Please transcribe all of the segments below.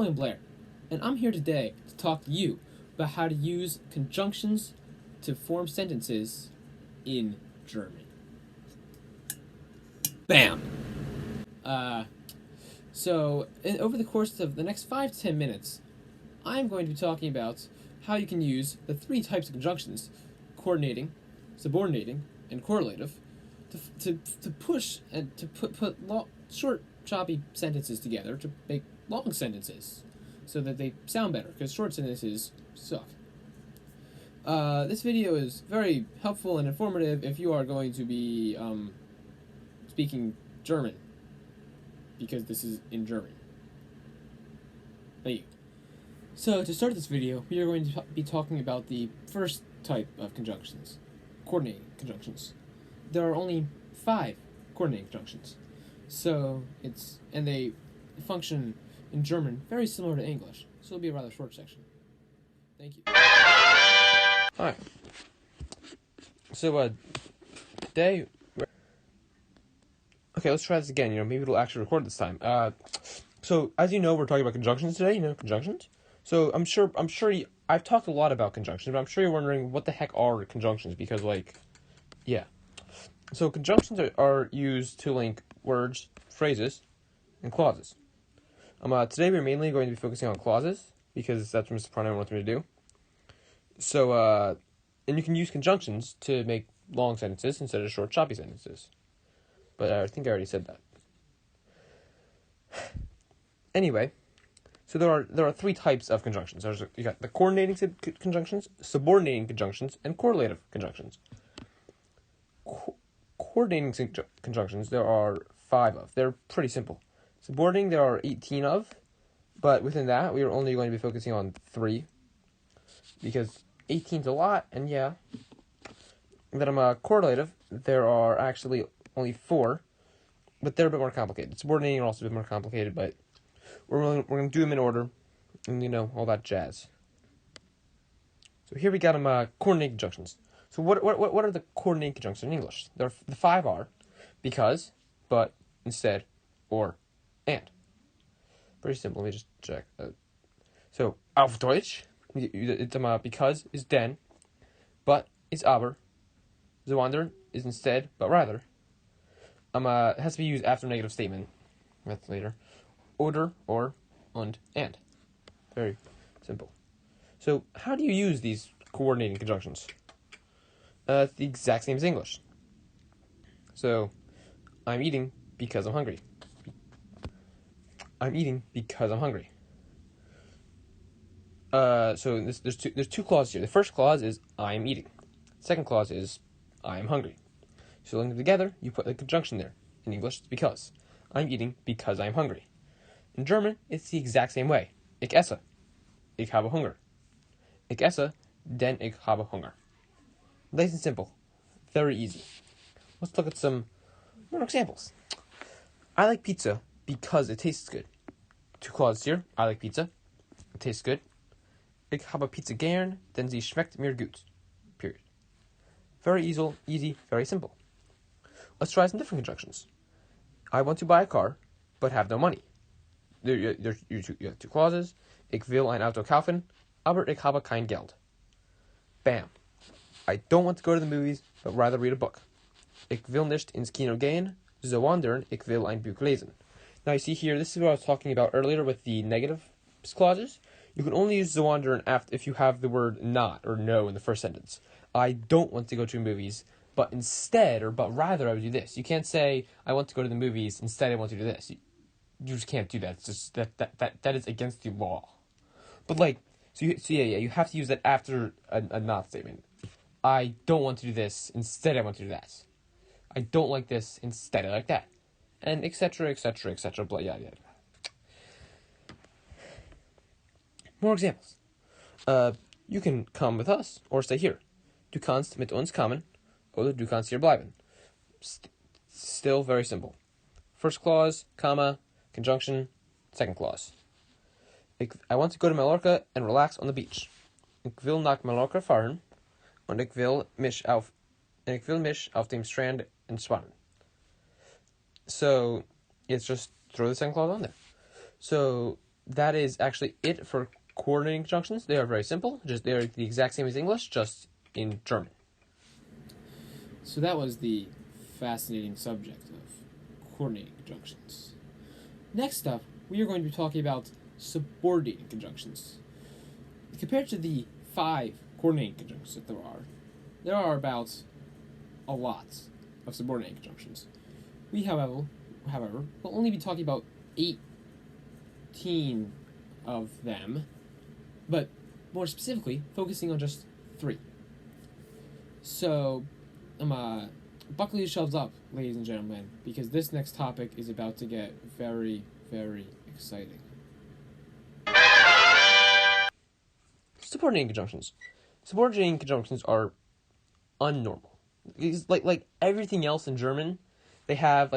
William Blair, and I'm here today to talk to you about how to use conjunctions to form sentences in German. Bam! Over the course of the next 5 to 10 minutes, I'm going to be talking about how you can use the three types of conjunctions: coordinating, subordinating, and correlative, to push and to put short, choppy sentences together to make long sentences, so that they sound better, because short sentences suck. This video is very helpful and informative if you are going to be speaking German, because this is in German. Thank you. So, to start this video, we are going to be talking about the first type of conjunctions, coordinating conjunctions. There are only 5 coordinating conjunctions. And they function in German very similar to English, so it'll be a rather short section. Thank you. Hi. So, today... Okay, let's try this again, maybe it'll actually record this time. So, as you know, we're talking about conjunctions today, conjunctions. So, I've talked a lot about conjunctions, but I'm sure you're wondering what the heck are conjunctions, because, yeah. So, conjunctions are used to link words, phrases, and clauses. Today we're mainly going to be focusing on clauses, because that's what Mr. Pronoun wants me to do. So, and you can use conjunctions to make long sentences instead of short, choppy sentences. But I think I already said that. Anyway, so there are 3 types of conjunctions. You got the coordinating conjunctions, subordinating conjunctions, and correlative conjunctions. Coordinating conjunctions, there are 5 of. They're pretty simple. Subordinating, there are 18 of, but within that, we are only going to be focusing on 3, because 18's a lot, and yeah. Then correlative, there are actually only 4, but they're a bit more complicated. Subordinating are also a bit more complicated, but we're going to do them in order, and all that jazz. So here we got them coordinating conjunctions. So what are the coordinating conjunctions in English? The 5 are because, but, instead, or, and. Pretty simple. Let me just check. So auf Deutsch, it's because is denn, but is aber, so anderen is instead, but rather. It has to be used after a negative statement. That's later. Oder, or, und, and. Very simple. So, how do you use these coordinating conjunctions? It's the exact same as English. So, I'm eating because I'm hungry. I'm eating because I'm hungry. So there's two clauses here. The first clause is I am eating. The second clause is I am hungry. So link them together, you put a conjunction there. In English, it's because. I'm eating because I'm hungry. In German, it's the exact same way. Ich esse. Ich habe Hunger. Ich esse, denn ich habe Hunger. Nice and simple. Very easy. Let's look at some more examples. I like pizza because it tastes good. 2 clauses here. I like pizza. It tastes good. Ich habe Pizza gern, denn sie schmeckt mir gut. Period. Very easy, very simple. Let's try some different conjunctions. I want to buy a car, but have no money. You have 2 clauses. Ich will ein Auto kaufen, aber ich habe kein Geld. Bam. I don't want to go to the movies, but rather read a book. Ich will nicht ins Kino gehen, sondern ich will ein Buch lesen. Now you see here, this is what I was talking about earlier with the negative clauses. You can only use sondern if you have the word not or no in the first sentence. I don't want to go to movies, but instead, or but rather, I would do this. You can't say, I want to go to the movies, instead I want to do this. You just can't do that. It's just that is against the law. But you have to use that after a not statement. I don't want to do this, instead I want to do that. I don't like this, instead I like that. And etc., blah, yada, yada. More examples. You can come with us, or stay here. Du kannst mit uns kommen, oder du kannst hier bleiben. Still very simple. First clause, comma, conjunction, second clause. I want to go to Mallorca and relax on the beach. Ich will nach Mallorca fahren, und ich will mich auf dem Strand entspannen. So, it's just throw the second clause on there. So, that is actually it for coordinating conjunctions. They are very simple. They are the exact same as English, just in German. So that was the fascinating subject of coordinating conjunctions. Next up, we are going to be talking about subordinating conjunctions. Compared to the 5 coordinating conjunctions that there are about a lot of subordinating conjunctions. We, however, will only be talking about 18 of them, but more specifically, focusing on just 3. So, buckle yourselves up, ladies and gentlemen, because this next topic is about to get very, very exciting. Subordinating conjunctions. Subordinating conjunctions are unnormal. It's like everything else in German, they have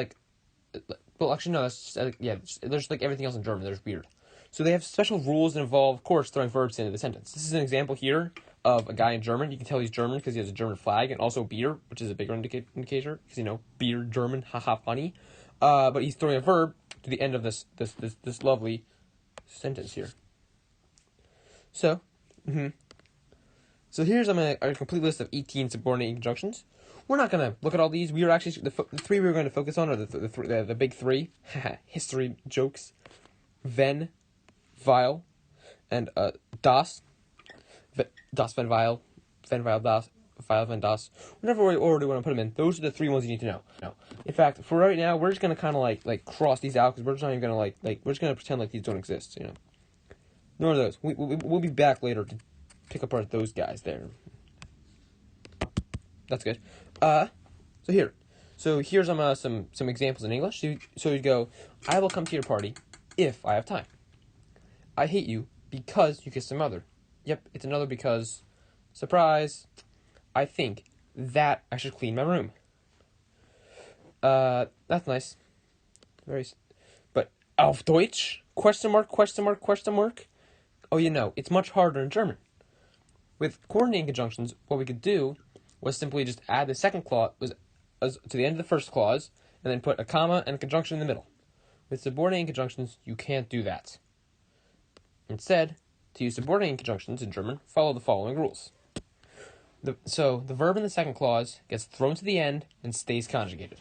well, actually no, that's just, there's like everything else in German. They're weird. So they have special rules that involve, of course, throwing verbs into the sentence. This is an example here of a guy in German. You can tell he's German because he has a German flag, and also beer, which is a bigger indicator because beer, German, haha, funny. But he's throwing a verb to the end of this lovely sentence here. So, So here's a complete list of 18 subordinating conjunctions. We're not going to look at all these. We are actually the 3 we're going to focus on are the big 3 history jokes: wenn, weil, and das. Das, wenn, weil, das, weil, wenn, das. Whatever order we want to put them in, those are the 3 ones you need to know. In fact, for right now, we're just going to kind of like cross these out because we're just not even going to we're just going to pretend like these don't exist. Nor are those. We'll be back later to pick apart those guys there. That's good. So here's some examples in English. So you'd go, I will come to your party if I have time. I hate you because you kissed my mother. Yep, it's another because. Surprise. I think that I should clean my room. That's nice. But auf Deutsch? Question mark, question mark, question mark? Oh, it's much harder in German. With coordinating conjunctions, what we could do was simply just add the second clause to the end of the first clause, and then put a comma and a conjunction in the middle. With subordinating conjunctions, you can't do that. Instead, to use subordinating conjunctions in German, follow the following rules. So the verb in the second clause gets thrown to the end and stays conjugated.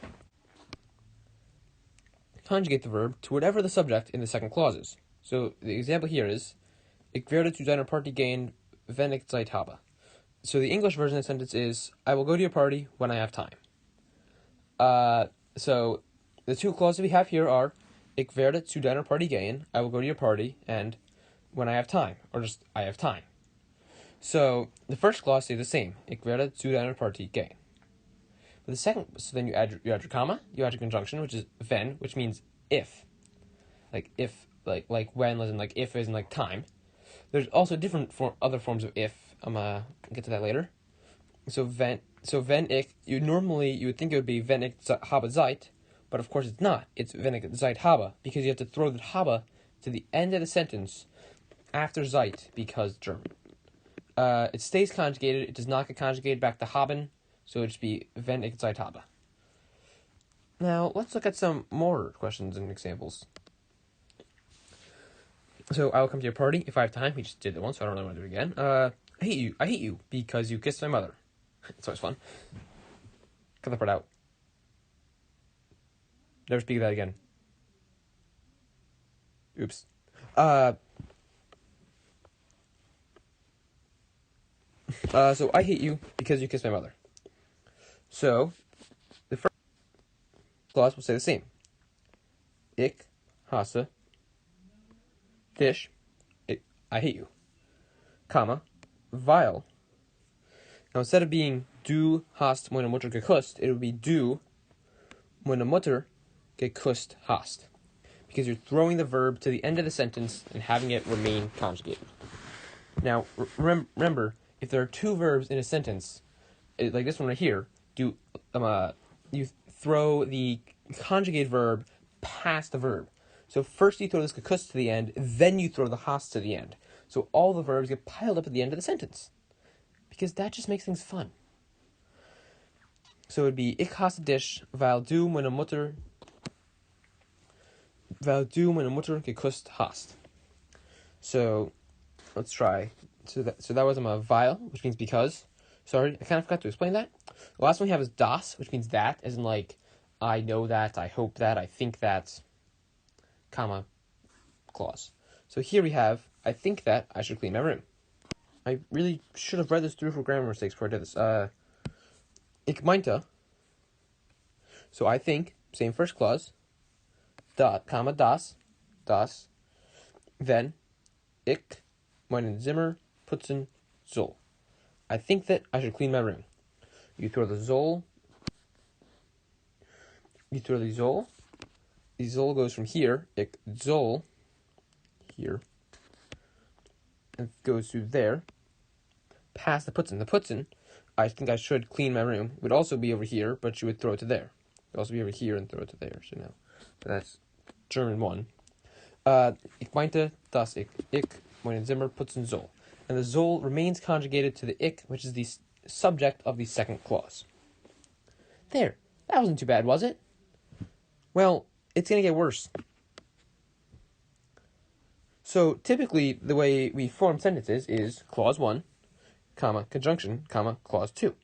Conjugate the verb to whatever the subject in the second clause is. So the example here is, Ich werde zu deiner Party gehen, wenn ich Zeit habe. So the English version of the sentence is, I will go to your party when I have time. So the 2 clauses we have here are, Ich werde zu deiner Party gehen, I will go to your party, and when I have time, or just I have time. So the first clause stays the same, Ich werde zu deiner Party gehen. But so then you add your comma, you add your conjunction, which is wenn, which means if. Like if, like when, as in like if, as in like time. There's also different other forms of if. I'm gonna get to that later. So wenn ich, you would think it would be wenn ich habe Zeit, but of course it's not. It's wenn ich Zeit habe, because you have to throw the habe to the end of the sentence after Zeit, because German. It stays conjugated. It does not get conjugated back to haben, so it would just be wenn ich Zeit habe. Now let's look at some more questions and examples. So I will come to your party if I have time. We just did it once, so I don't really want to do it again. I hate you because you kissed my mother. It's always fun. Cut that part out. Never speak of that again. Oops. So I hate you because you kissed my mother. So the first clause will say the same. Ich hasse dich. I hate you. Comma. Weil. Now instead of being du hast meine Mutter geküsst, it would be du meine Mutter geküsst hast. Because you're throwing the verb to the end of the sentence and having it remain conjugated. Now, remember, if there are 2 verbs in a sentence, like this one right here, you throw the conjugated verb past the verb. So first you throw this geküsst to the end, then you throw the hast to the end. So all the verbs get piled up at the end of the sentence. Because that just makes things fun. So it would be, ich hasse dich, weil du meine Mutter geküsst hast. So let's try. So that was weil, which means because. Sorry, I kind of forgot to explain that. The last one we have is das, which means that, as in like, I know that, I hope that, I think that, comma, clause. So here we have, I think that I should clean my room. I really should have read this through for grammar mistakes before I did this. Ich meinte. So I think, same first clause, comma, das, then, ich, meinen Zimmer putzen soll. I think that I should clean my room. You throw the soll. You throw the soll. The soll goes from here. Ich soll. Here. And goes through there. Past the putzen. The putzen, I think I should clean my room, would also be over here, but you would throw it to there. It would also be over here and throw it to there. So now, that's German 1. Ich meinte, dass ich meinen Zimmer putzen soll. And the soll remains conjugated to the ich, which is the subject of the second clause. There. That wasn't too bad, was it? Well, it's going to get worse. So, typically, the way we form sentences is clause 1, comma, conjunction, comma, clause 2.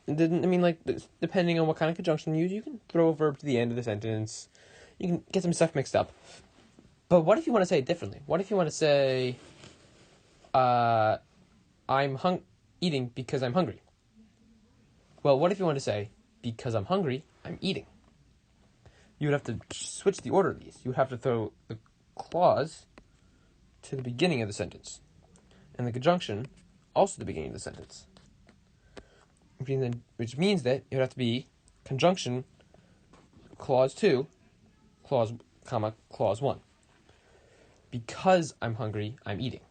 Depending on what kind of conjunction you use, you can throw a verb to the end of the sentence. You can get some stuff mixed up. But what if you want to say it differently? What if you want to say, I'm eating because I'm hungry? Well, what if you want to say, because I'm hungry, I'm eating? You would have to switch the order of these. You would have to throw the clause to the beginning of the sentence, and the conjunction also to the beginning of the sentence. Which means that it would have to be conjunction, clause 2, clause 1. Because I'm hungry, I'm eating.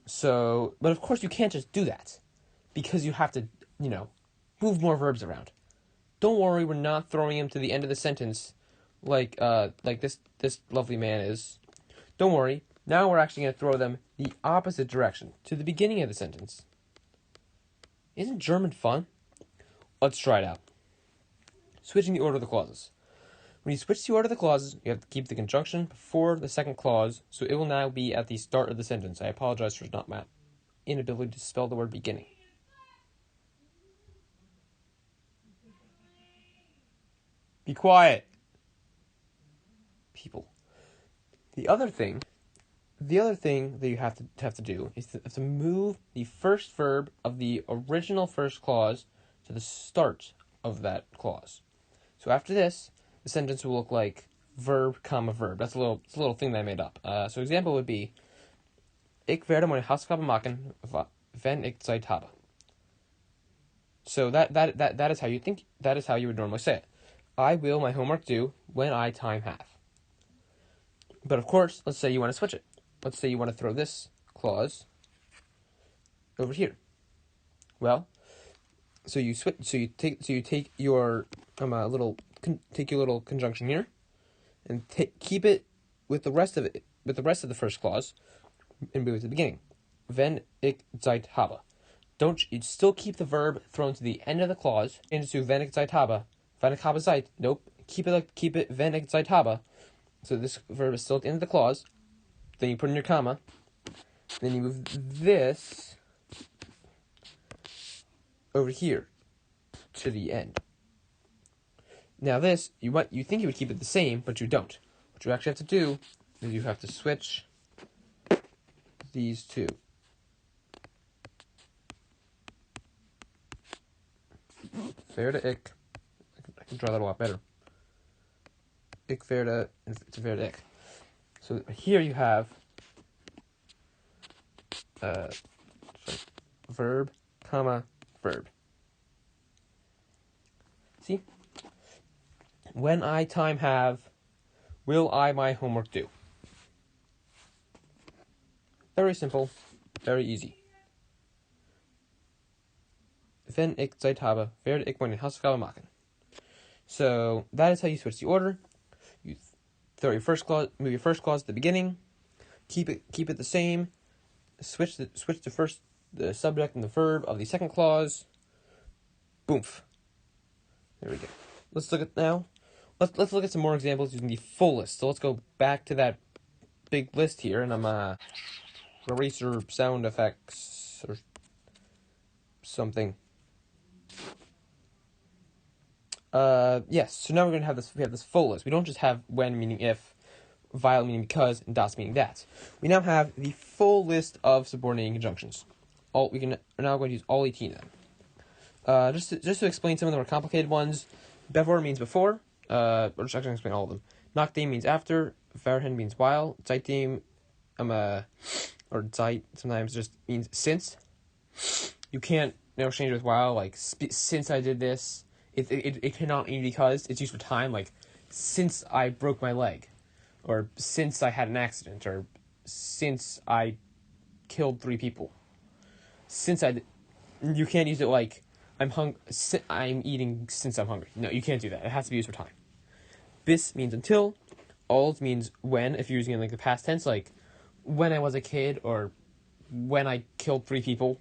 So, but of course you can't just do that, because you have to, move more verbs around. Don't worry, we're not throwing him to the end of the sentence like this lovely man is. Don't worry, now we're actually going to throw them the opposite direction, to the beginning of the sentence. Isn't German fun? Let's try it out. Switching the order of the clauses. When you switch the order of the clauses, you have to keep the conjunction before the second clause, so it will now be at the start of the sentence. I apologize for not my inability to spell the word beginning. Be quiet. People. The other thing that you have to do is to move the first verb of the original first clause to the start of that clause. So after this, the sentence will look like verb, comma, verb. That's a little thing that I made up. So example would be, Ich werde meine Hausaufgaben machen, wenn ich Zeit habe. So that is how you think. That is how you would normally say it. I will my homework do when I time have. But of course, let's say you want to switch it. Let's say you want to throw this clause over here. Well, so you take your little conjunction here, and keep it with the rest of it, with the rest of the first clause, and move it to the beginning. Wenn ich Zeit habe. You still keep the verb thrown to the end of the clause, change it to wenn ich Zeit habe. Wenn ich habe Zeit. Nope. Keep it wenn ich Zeit habe. So this verb is still at the end of the clause. Then you put in your comma. Then you move this over here to the end. Now this, you think you would keep it the same, but you don't. What you actually have to do is you have to switch these two. Werde ich. I can draw that a lot better. Ich werde, and it's werde ich. So here you have verb, comma, verb. See? When I time have, will I my homework do? Very simple, very easy. Wenn ich Zeit habe, werde ich meine Hausaufgaben machen. So that is how you switch the order. You throw your first clause, move your first clause at the beginning. Keep it the same. Switch the subject and the verb of the second clause. Boom. There we go. Let's look at now. Let's look at some more examples using the full list. So let's go back to that big list here, and I'm eraser sound effects or something. Yes. So now we're gonna have this. We have this full list. We don't just have when meaning if, while meaning because, and das meaning that. We now have the full list of subordinating conjunctions. We're now going to use all 18 of them. Just to explain some of the more complicated ones, bevor means before. Or just actually explain all of them. Nachdem means after. Verhen means while. Seitdem, or Zeit sometimes just means since. You can't change it with while, like since I did this. It cannot mean because. It's used for time, like since I broke my leg, or since I had an accident, or since I killed 3 people. You can't use it like I'm eating since I'm hungry. No, you can't do that. It has to be used for time. Bis means until. Old means when, if you're using it in like the past tense, like when I was a kid or when I killed 3 people.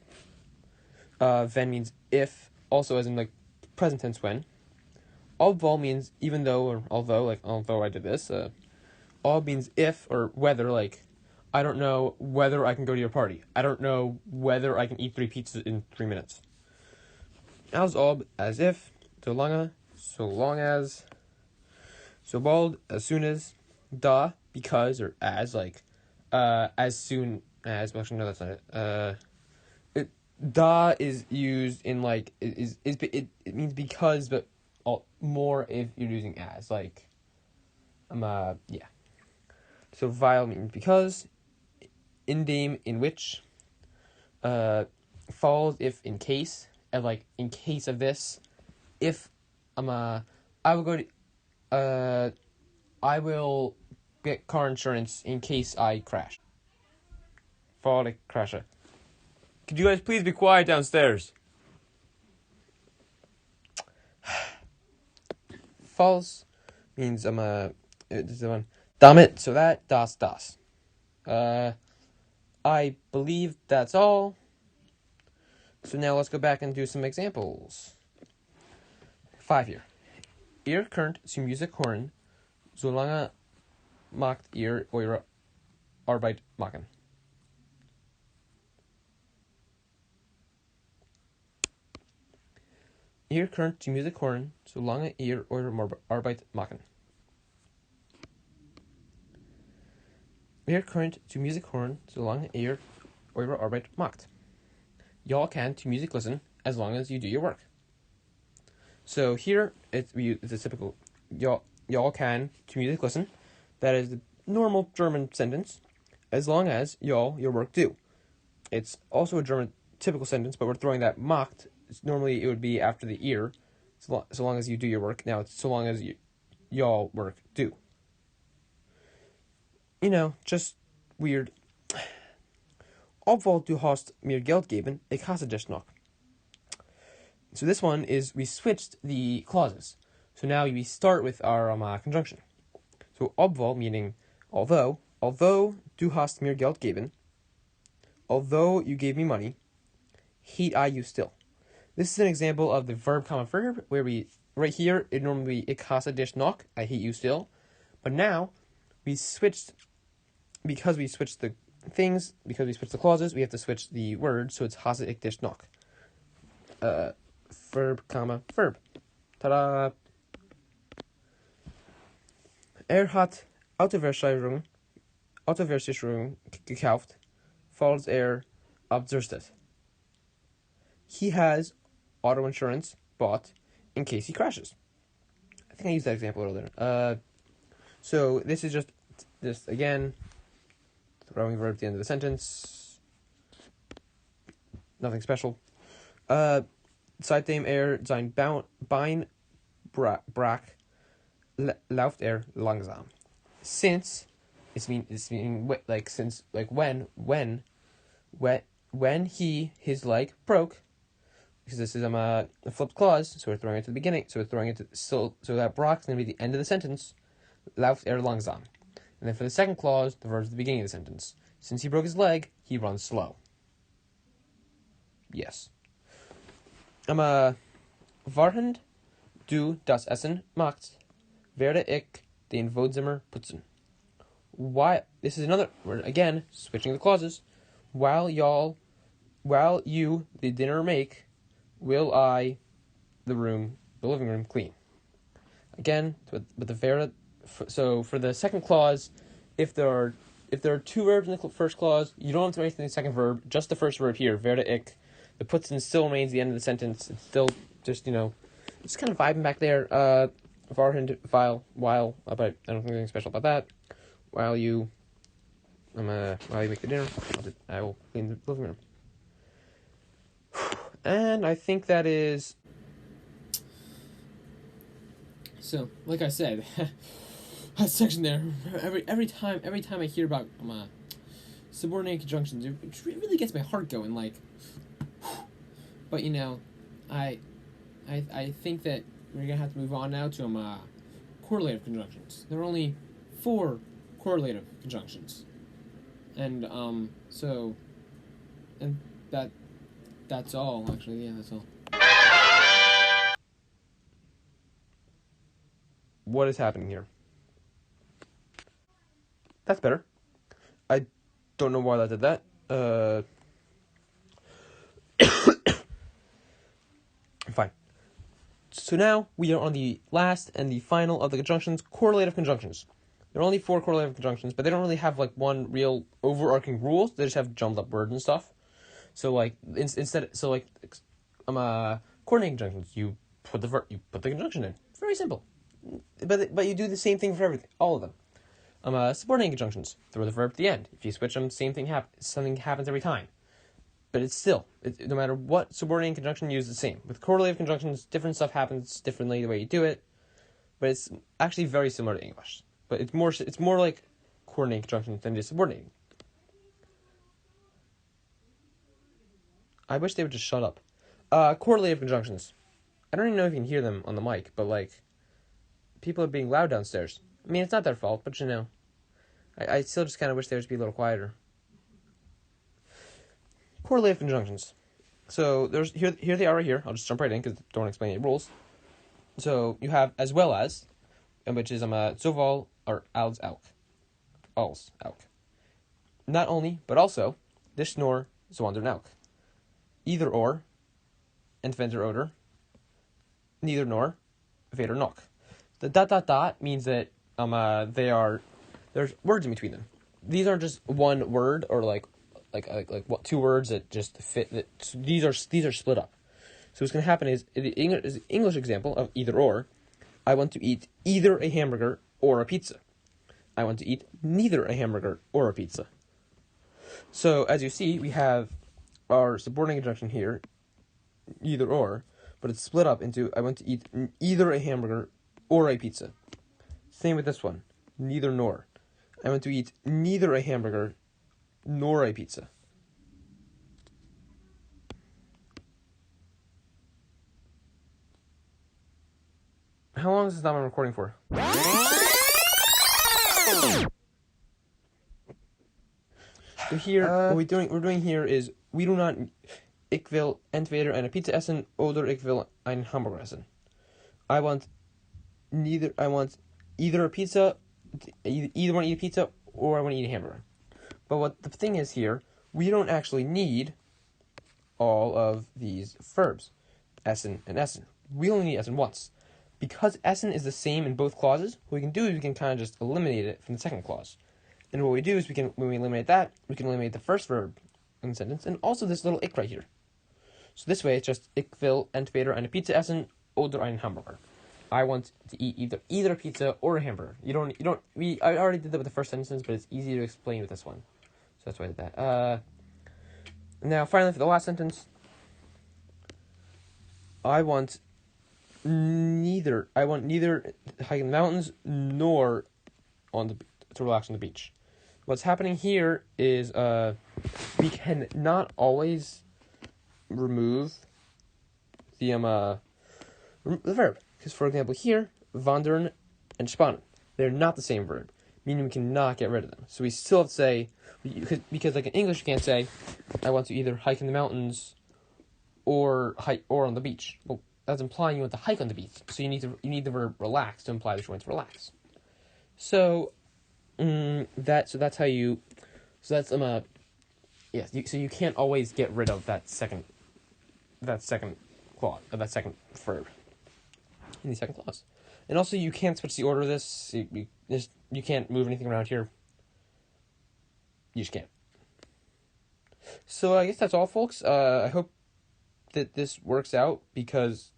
Wenn means if, also as in like present tense when. Obwohl means even though or although I did this. Ob means if or whether, like I don't know whether I can go to your party. I don't know whether I can eat 3 pizzas in 3 minutes. Als ob, as if. Solange, so long as. Sobald, as soon as. Da, because, or as, like, as soon as. Well, actually, no, that's not it. Da is used in, like, it means because, but more if you're using as, like, yeah. So, weil means because. Indem, in which. Falls, if, in case. And, like, in case of this. If, I will go to, I will get car insurance in case I crash. Fall crasher. Could you guys please be quiet downstairs? False means this is the one. Damn it. So that das. I believe that's all. So now let's go back and do some examples. 5 here. Ihr könnt zu Musik hören, solange macht ihr eure Arbeit machen. Ihr könnt zu Musik hören, solange ihr eure Arbeit machen. Ihr könnt zu Musik hören, solange ihr eure Arbeit macht. Y'all can to music listen as long as you do your work. So here it's a typical y'all can to music listen. That is the normal German sentence, as long as y'all your work do. It's also a German typical sentence, but we're throwing that macht. Normally it would be after the ear, so long as you do your work. Now it's so long as y'all work do. Just weird. Obwohl du hast mir Geld geben, ich hasse dich noch. So this one is, we switched the clauses. So now we start with our conjunction. So obwohl meaning although du hast mir Geld geben, although you gave me money, hate I you still. This is an example of the verb, verb, where right here, it normally be ich hasse dich noch, I hate you still. But now, because we switched the things, because we switched the clauses, we have to switch the words, so it's hasse ich dich noch. Verb, verb. Ta-da! Hat Autoversicherung gekauft, falls abzurstet. He has auto insurance bought in case he crashes. I think I used that example earlier. So this is just again, throwing verb at the end of the sentence. Nothing special. Seitdem sein Bein brach, läuft langsam. Since it's meaning like since, like when his leg broke, because this is a flipped clause, so we're throwing it to the beginning. So we're throwing it so that brach is going to be the end of the sentence. Läuft langsam. And then for the second clause, the verb's at the beginning of the sentence. Since he broke his leg, he runs slow. Yes. Warhend du das Essen machst, werde ich den Wohnzimmer putzen. Why? This is another, again, switching the clauses. While you the dinner make, will I the living room clean. Again, with the werde. So for the second clause, if there are two verbs in the first clause, you don't have to write the second verb, just the first verb here, werde ich. The putzen still remains the end of the sentence. It's still just, just kind of vibing back there. While, but I don't think anything special about that. While you make the dinner, I will clean the living room. And I think that is. So, like I said, that section there, every time I hear about subordinating conjunctions, it really gets my heart going. Like, but I think that we're gonna have to move on now to correlative conjunctions. There are only 4 correlative conjunctions, and that's all. Actually, yeah, that's all. What is happening here? That's better. I don't know why that did that. Fine. So now we are on the last and the final of the conjunctions, correlative conjunctions. There are only 4 correlative conjunctions, but they don't really have one real overarching rule. They just have jumbled up words and stuff. So coordinating conjunctions, you put the conjunction in. It's very simple. But you do the same thing for everything, all of them. Subordinating conjunctions, throw the verb at the end. If you switch them, same thing happens. Something happens every time. But it's still, no matter what subordinating conjunction you use, the same. With correlative conjunctions, different stuff happens differently the way you do it. But it's actually very similar to English. But it's more like coordinating conjunctions than it is subordinating. I wish they would just shut up. Correlative conjunctions. I don't even know if you can hear them on the mic, but people are being loud downstairs. I mean, it's not their fault, but I still just kind of wish they would just be a little quieter. Correlative conjunctions. So here they are right here. I'll just jump right in because I don't explain any rules. So you have as well as, which is sowohl or als auch. Als auch. Not only, but also, nicht nur, sondern auch. Either or, entweder oder, neither nor, weder noch. The ... means that there's words in between them. These aren't just one word or like 2 words that just fit. These are split up. So what's going to happen is the English example of either or. I want to eat either a hamburger or a pizza. I want to eat neither a hamburger or a pizza. So as you see, we have our subordinating conjunction here, either or, but it's split up into I want to eat either a hamburger or a pizza. Same with this one, neither nor. I want to eat neither a hamburger nor a pizza. How long is this time I'm recording for? So here, what we're doing here is we do not. Ich will entweder eine Pizza essen oder ich will einen Hamburger essen. I want either a pizza, either want to eat a pizza or I want to eat a hamburger. But what the thing is here, we don't actually need all of these verbs, essen and essen. We only need essen once. Because essen is the same in both clauses, what we can do is we can kind of just eliminate it from the second clause. And what we do is when we eliminate that, we can eliminate the first verb in the sentence and also this little ich right here. So this way it's just ich will entweder eine Pizza essen oder einen Hamburger. I want to eat either a pizza or a hamburger. I already did that with the first sentence, but it's easy to explain with this one. So that's why I did that. Now finally for the last sentence, I want neither hiking the mountains nor to relax on the beach. What's happening here is we can not always remove the verb. Because, for example, here, wandern and spannen, they're not the same verb, meaning we cannot get rid of them. So we still have to say, because like in English, you can't say, I want to either hike in the mountains or on the beach. Well, that's implying you want to hike on the beach. So you need the verb relax to imply that you want to relax. So that's how you. So that's yes. So you can't always get rid of that second clause, that second verb in the second clause. And also, you can't switch the order of this. You can't move anything around here. You just can't. So I guess that's all, folks. I hope that this works out, because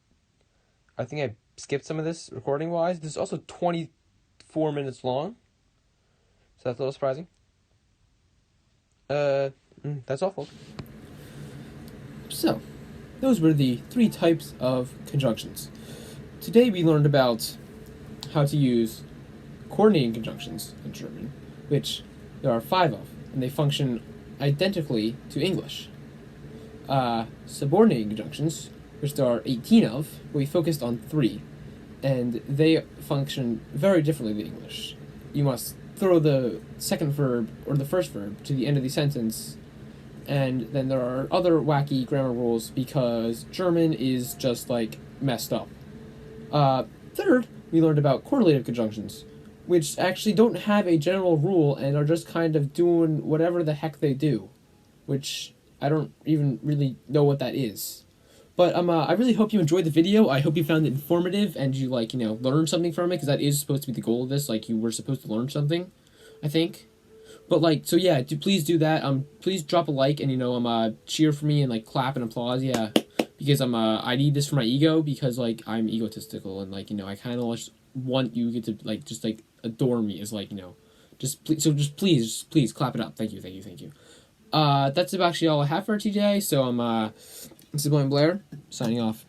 I think I skipped some of this recording-wise. This is also 24 minutes long, so that's a little surprising. That's all, folks. So, those were the 3 types of conjunctions. Today we learned about how to use coordinating conjunctions in German, which there are 5 of, and they function identically to English. Subordinating conjunctions, which there are 18 of, we focused on 3, and they function very differently than English. You must throw the second verb or the first verb to the end of the sentence, and then there are other wacky grammar rules because German is just like messed up. Third, we learned about correlative conjunctions, which actually don't have a general rule and are just kind of doing whatever the heck they do, which I don't even really know what that is. But I really hope you enjoyed the video. I hope you found it informative and you learned something from it, because that is supposed to be the goal of this. Like, you were supposed to learn something, I think. But so yeah, please do that. Please drop a like and cheer for me and clap and applause. Yeah, because I need this for my ego, because I'm egotistical and I kind of just want you to just adore me as just please clap it up. Thank you. That's actually all I have for today. So this is William Blair signing off.